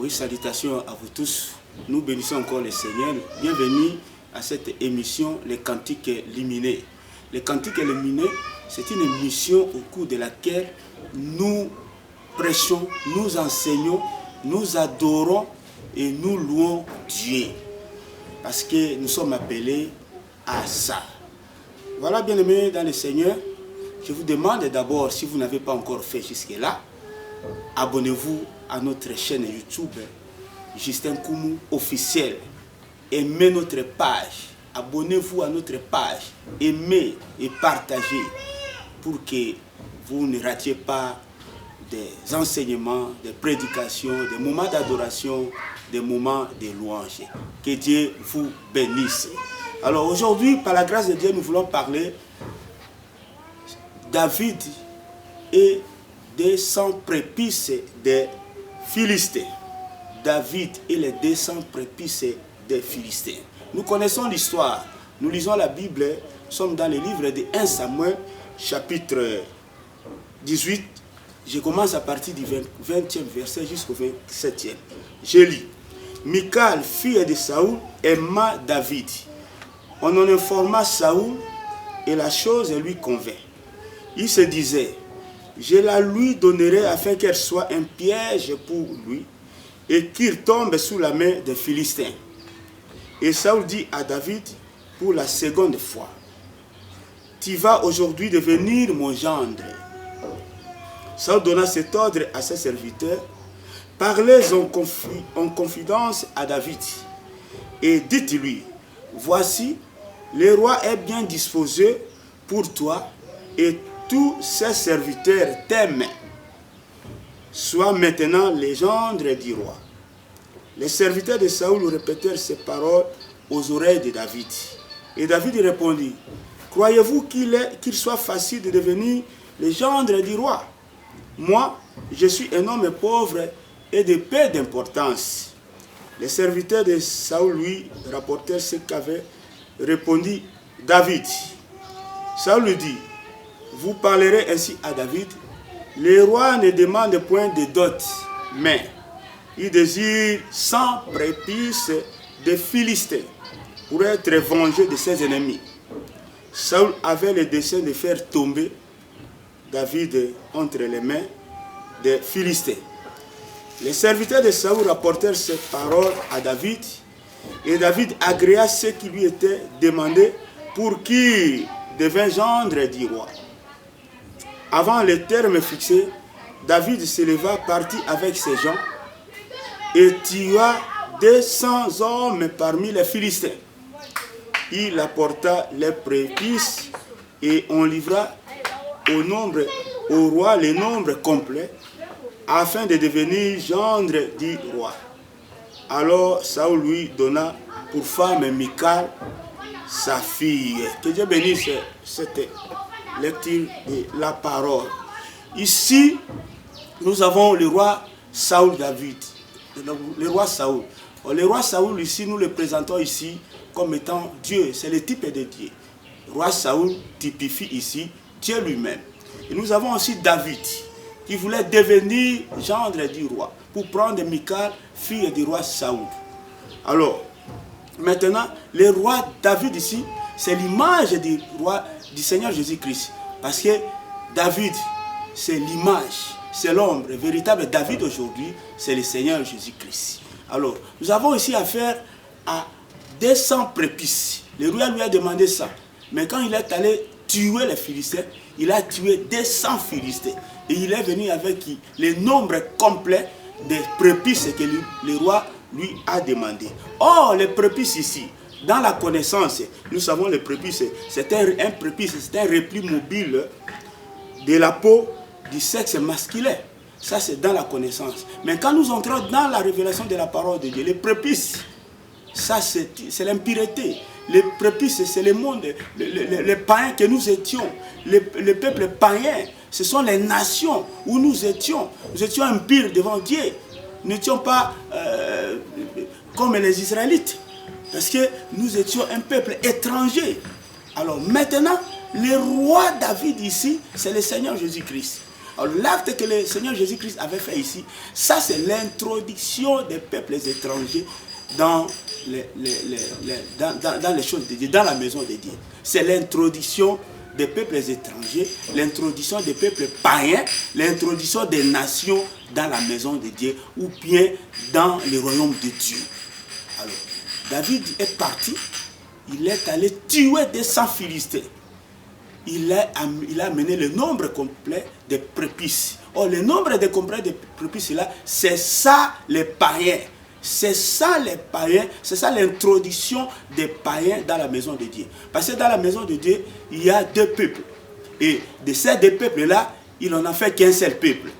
Oui, salutations à vous tous. Nous bénissons encore le Seigneur. Bienvenue à cette émission, les Cantiques Lumineux. Les Cantiques Lumineux, c'est une émission au cours de laquelle nous prêchons, nous enseignons, nous adorons et nous louons Dieu. Parce que nous sommes appelés à ça. Voilà, bien-aimés dans le Seigneur, je vous demande d'abord, si vous n'avez pas encore fait jusque-là, abonnez-vous à notre chaîne YouTube Justin Koumou officiel. Aimez notre page. Abonnez-vous à notre page. Aimez et partagez pour que vous ne ratiez pas des enseignements, des prédications, des moments d'adoration, des moments de louange. Que Dieu vous bénisse. Alors aujourd'hui, par la grâce de Dieu, nous voulons parler David et des 100 prépices des Philistins. David et les 200 prépices des Philistins. Nous connaissons l'histoire. Nous lisons la Bible. Nous sommes dans le livre de 1 Samuel, chapitre 18. Je commence à partir du 20e verset jusqu'au 27e. Je lis. Michal, fille de Saoul, aima David. On en informa Saoul et la chose lui convint. Il se disait, je la lui donnerai afin qu'elle soit un piège pour lui et qu'il tombe sous la main des Philistins. Et Saoul dit à David pour la seconde fois, tu vas aujourd'hui devenir mon gendre. Saoul donna cet ordre à ses serviteurs, parlez en confidence à David et dites-lui, voici, le roi est bien disposé pour toi et tous ses serviteurs t'aiment. Sois maintenant les gendres du roi. Les serviteurs de Saoul répétèrent ces paroles aux oreilles de David. Et David répondit, croyez-vous qu'il soit facile de devenir le gendre du roi? Moi, je suis un homme pauvre et de peu d'importance. Les serviteurs de Saoul lui rapportèrent ce qu'avait répondu David. Saoul lui dit, vous parlerez ainsi à David, le roi ne demande point de dot, mais il désire 100 prépices de Philistins pour être vengé de ses ennemis. Saoul avait le dessein de faire tomber David entre les mains des Philistins. Les serviteurs de Saoul rapportèrent ces paroles à David, et David agréa ce qui lui était demandé pour qu'il devint gendre du roi. Avant le terme fixé, David se leva, partit avec ses gens et tua 200 hommes parmi les Philistins. Il apporta les prépices et on livra au roi le nombre complet afin de devenir gendre du roi. Alors Saoul lui donna pour femme Michal, sa fille. Que Dieu bénisse cette lecture de la parole. Ici, nous avons le roi Saoul David. Le roi Saoul. Le roi Saoul, ici, nous le présentons ici comme étant Dieu. C'est le type de Dieu. Le roi Saoul typifie ici Dieu lui-même. Et nous avons aussi David, qui voulait devenir gendre du roi, pour prendre Michal, fille du roi Saoul. Alors, maintenant, le roi David ici, c'est l'image du roi, du Seigneur Jésus-Christ. Parce que David, c'est l'image, c'est l'ombre. Le véritable David aujourd'hui, c'est le Seigneur Jésus-Christ. Alors, nous avons ici affaire à 200 prépices. Le roi lui a demandé ça. Mais quand il est allé tuer les Philistins, il a tué 200 Philistins. Et il est venu avec le nombre complet des prépices que le roi lui a demandé. Or, les prépices ici, dans la connaissance, nous savons les prépices, c'est un prépice, c'est un repli mobile de la peau du sexe masculin. Ça, c'est dans la connaissance. Mais quand nous entrons dans la révélation de la parole de Dieu, les prépices, ça, c'est l'impureté. Les prépices, c'est le monde, les païens que nous étions, les peuples païens. Ce sont les nations où nous étions. Nous étions impurs devant Dieu. Nous n'étions pas comme les Israélites. Parce que nous étions un peuple étranger. Alors maintenant, le roi David ici, c'est le Seigneur Jésus-Christ. Alors l'acte que le Seigneur Jésus-Christ avait fait ici, ça c'est l'introduction des peuples étrangers dans dans les choses de Dieu, dans la maison de Dieu. C'est l'introduction des peuples étrangers, l'introduction des peuples païens, l'introduction des nations dans la maison de Dieu ou bien dans le royaume de Dieu. Alors, David est parti, il est allé tuer des 100 Philistins. Il a amené le nombre complet des prépices. Or, le nombre de complet des prépices là, c'est ça les païens. C'est ça les païens, c'est ça l'introduction des païens dans la maison de Dieu. Parce que dans la maison de Dieu, il y a deux peuples. Et de ces deux peuples-là, il n'en a fait qu'un seul peuple.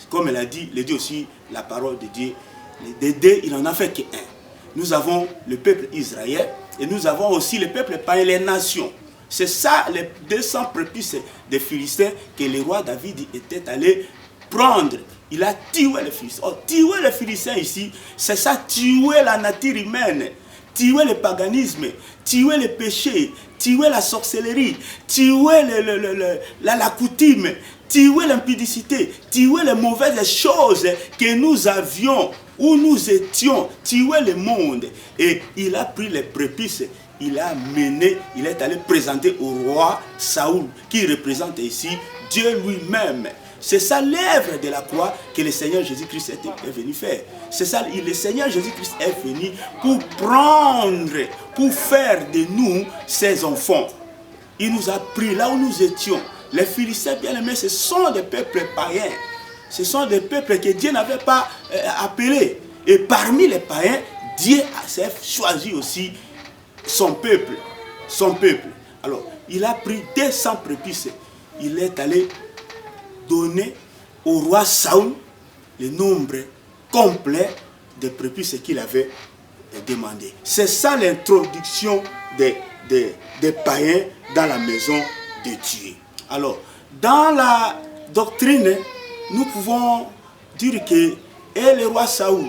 Comme elle a dit, le Dieu aussi, la parole de Dieu, des deux, il n'en a fait qu'un. Nous avons le peuple Israël et nous avons aussi le peuple païen, les nations. C'est ça les 200 prépices des Philistins que le roi David était allé prendre. Il a tué les Philistins. Oh, tuer les Philistins ici, c'est ça, tuer la nature humaine, tuer le paganisme, tuer le péché, tuer la sorcellerie, tuer la coutume, tuer l'impudicité, tuer les mauvaises choses que nous avions, où nous étions, tuer le monde. Et il a pris les prépices, il a mené, il est allé présenter au roi Saoul, qui représente ici Dieu lui-même. C'est ça l'œuvre de la croix que le Seigneur Jésus-Christ est venu faire. C'est ça, le Seigneur Jésus-Christ est venu pour prendre, pour faire de nous ses enfants. Il nous a pris là où nous étions. Les Philistins, bien aimés, ce sont des peuples païens. Ce sont des peuples que Dieu n'avait pas appelés. Et parmi les païens, Dieu a choisi aussi son peuple. Son peuple. Alors, il a pris 200 prépices. Il est allé donner au roi Saoul le nombre complet de prépices qu'il avait demandé. C'est ça l'introduction des païens dans la maison de Dieu. Alors, dans la doctrine, nous pouvons dire que et le roi Saoul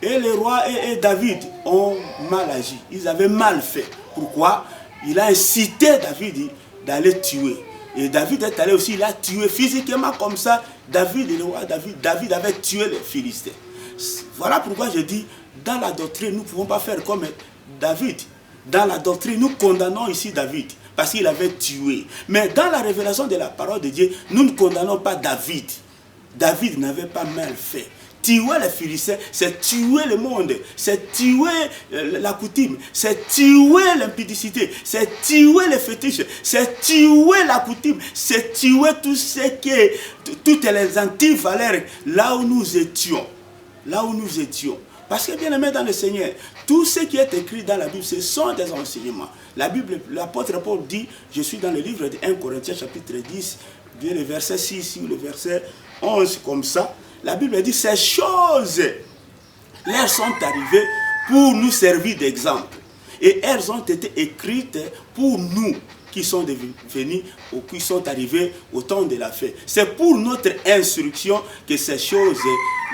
et le roi et David ont mal agi. Ils avaient mal fait. Pourquoi? Il a incité David d'aller tuer. Et David est allé aussi, il a tué physiquement comme ça. David, le roi David avait tué les Philistins. Voilà pourquoi je dis, dans la doctrine, nous ne pouvons pas faire comme David. Dans la doctrine, nous condamnons ici David, parce qu'il avait tué. Mais dans la révélation de la parole de Dieu, nous ne condamnons pas David. David n'avait pas mal fait. Tuer les Philistins, c'est tuer le monde, c'est tuer la coutume, c'est tuer l'impudicité, c'est tuer les fétiches, c'est tuer la coutume, c'est tuer tout ce qui, toutes les antivaleurs là où nous étions. Là où nous étions. Parce que bien aimé dans le Seigneur, tout ce qui est écrit dans la Bible, ce sont des enseignements. La Bible, l'apôtre Paul dit, je suis dans le livre de 1 Corinthiens chapitre 10, le verset 6 ou le verset 11 comme ça. La Bible dit, ces choses, elles sont arrivées pour nous servir d'exemple. Et elles ont été écrites pour nous qui sont devenus ou qui sont arrivés au temps de la fête. C'est pour notre instruction que ces choses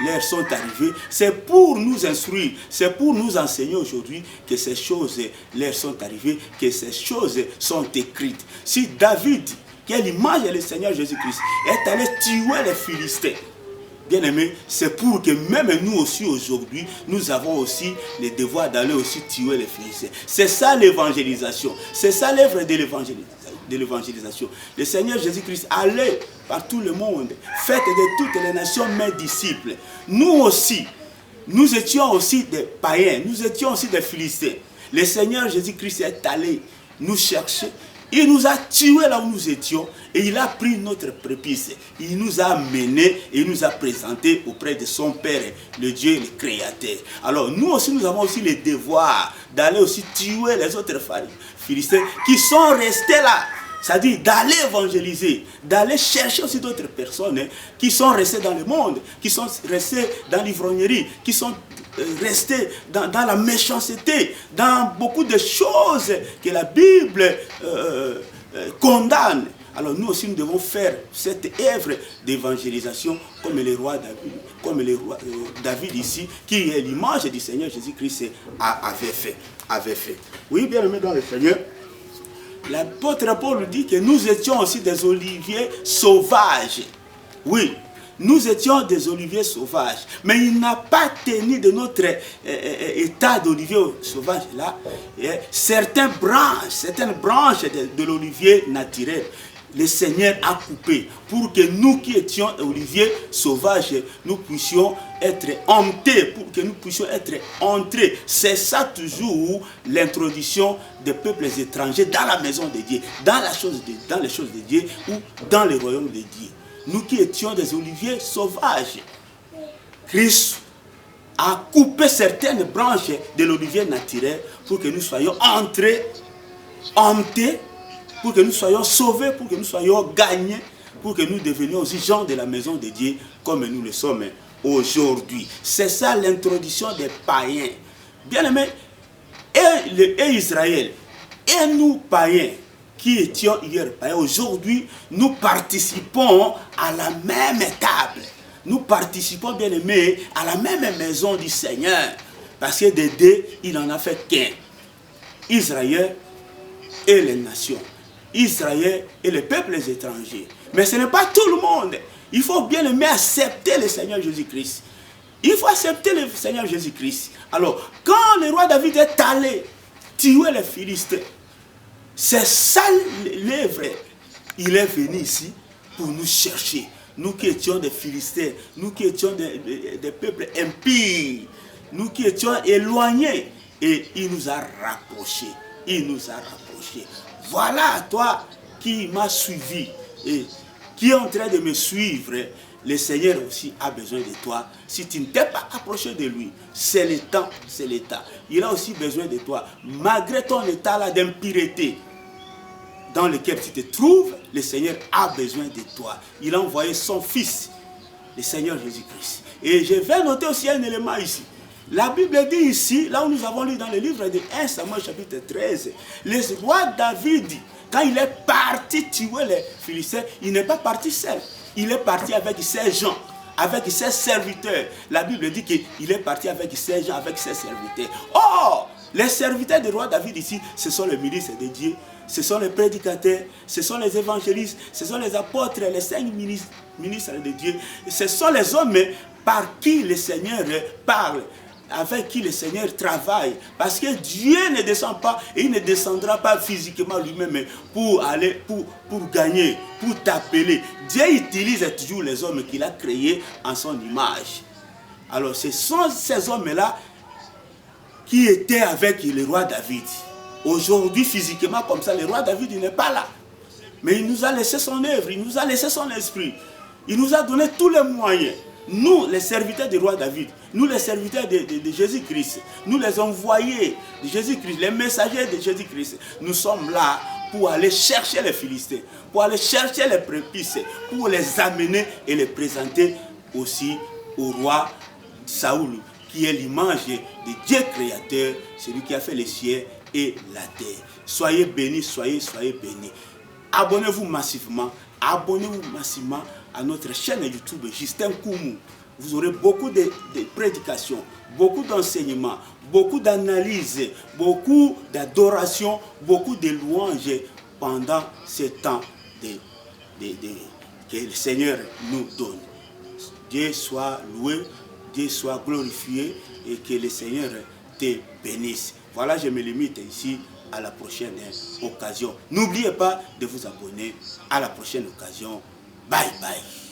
leur sont arrivées. C'est pour nous instruire, c'est pour nous enseigner aujourd'hui que ces choses leur sont arrivées, que ces choses sont écrites. Si David, qui est l'image du Seigneur Jésus-Christ, est allé tuer les Philistins, bien aimé, c'est pour que même nous aussi aujourd'hui, nous avons aussi le devoir d'aller aussi tuer les Philistins. C'est ça l'évangélisation. C'est ça l'œuvre de l'évangélisation. Le Seigneur Jésus-Christ allait par tout le monde, faites de toutes les nations mes disciples. Nous aussi, nous étions aussi des païens, nous étions aussi des Philistins. Le Seigneur Jésus-Christ est allé nous chercher. Il nous a tués là où nous étions et il a pris notre prépice. Il nous a menés et il nous a présentés auprès de son Père, le Dieu, le Créateur. Alors nous aussi, nous avons aussi le devoir d'aller aussi tuer les autres Philistins qui sont restés là. C'est-à-dire d'aller évangéliser, d'aller chercher aussi d'autres personnes qui sont restées dans le monde, qui sont restées dans l'ivrognerie, qui sont restés dans la méchanceté, dans beaucoup de choses que la Bible condamne. Alors nous aussi, nous devons faire cette œuvre d'évangélisation comme le roi David, comme le roi David ici, qui est l'image du Seigneur Jésus-Christ avait fait. Oui, bien aimé dans le Seigneur, l'apôtre Paul dit que nous étions aussi des oliviers sauvages. Oui, nous étions des oliviers sauvages, mais il n'a pas tenu de notre état d'olivier sauvage là certaines branches de l'olivier naturel. Le Seigneur a coupé pour que nous qui étions oliviers sauvages, nous puissions être hantés, pour que nous puissions être entrés. C'est ça toujours l'introduction des peuples étrangers dans la maison de Dieu, dans les choses de Dieu ou dans le royaume de Dieu. Nous qui étions des oliviers sauvages, Christ a coupé certaines branches de l'olivier naturel pour que nous soyons entrés, hantés, pour que nous soyons sauvés, pour que nous soyons gagnés, pour que nous devenions aussi gens de la maison de Dieu comme nous le sommes aujourd'hui. C'est ça l'introduction des païens. Bien aimés, et Israël, et nous païens, qui étions hier païens, aujourd'hui, nous participons à la même table. Nous participons, bien aimés, à la même maison du Seigneur. Parce que des deux, il n'en a fait qu'un. Israël et les nations. Israël et les peuples étrangers. Mais ce n'est pas tout le monde. Il faut bien aimer accepter le Seigneur Jésus-Christ. Il faut accepter le Seigneur Jésus-Christ. Alors, quand le roi David est allé tuer les Philistins, c'est ça l'œuvre. Il est venu ici pour nous chercher. Nous qui étions des Philistins, nous qui étions des peuples impies, nous qui étions éloignés, et il nous a rapprochés. Il nous a rapprochés. Voilà toi qui m'as suivi et qui est en train de me suivre. Le Seigneur aussi a besoin de toi. Si tu ne t'es pas approché de lui, c'est le temps, c'est l'état. Il a aussi besoin de toi. Malgré ton état là d'impureté dans lequel tu te trouves, le Seigneur a besoin de toi. Il a envoyé son Fils, le Seigneur Jésus-Christ. Et je vais noter aussi un élément ici. La Bible dit ici, là où nous avons lu dans le livre de 1 Samuel chapitre 13, le roi David, quand il est parti tuer les Philistins, il n'est pas parti seul. Il est parti avec ses gens, avec ses serviteurs. La Bible dit qu'il est parti avec ses gens, avec ses serviteurs. Or, les serviteurs du roi David ici, ce sont les ministres de Dieu, ce sont les prédicateurs, ce sont les évangélistes, ce sont les apôtres, les 5 ministres de Dieu. Ce sont les hommes par qui le Seigneur parle, avec qui le Seigneur travaille. Parce que Dieu ne descend pas et il ne descendra pas physiquement lui-même pour aller, pour gagner, pour t'appeler. Dieu utilise toujours les hommes qu'il a créés en son image. Alors ce sont ces hommes-là qui étaient avec le roi David. Aujourd'hui, physiquement comme ça, le roi David n'est pas là. Mais il nous a laissé son œuvre, il nous a laissé son esprit. Il nous a donné tous les moyens. Nous, les serviteurs du roi David, nous les serviteurs de Jésus-Christ, nous les envoyés de Jésus-Christ, les messagers de Jésus-Christ, nous sommes là pour aller chercher les Philistins, pour aller chercher les prépices, pour les amener et les présenter aussi au roi Saoul, qui est l'image de Dieu créateur, celui qui a fait les cieux et la terre. Soyez bénis, soyez bénis. Abonnez-vous massivement à notre chaîne YouTube Justin Koumou. Vous aurez beaucoup de prédications, beaucoup d'enseignements, beaucoup d'analyses, beaucoup d'adoration, beaucoup de louanges pendant ce temps que le Seigneur nous donne. Dieu soit loué, Dieu soit glorifié et que le Seigneur te bénisse. Voilà, je me limite ici. À la prochaine occasion. N'oubliez pas de vous abonner. À la prochaine occasion. Bye bye.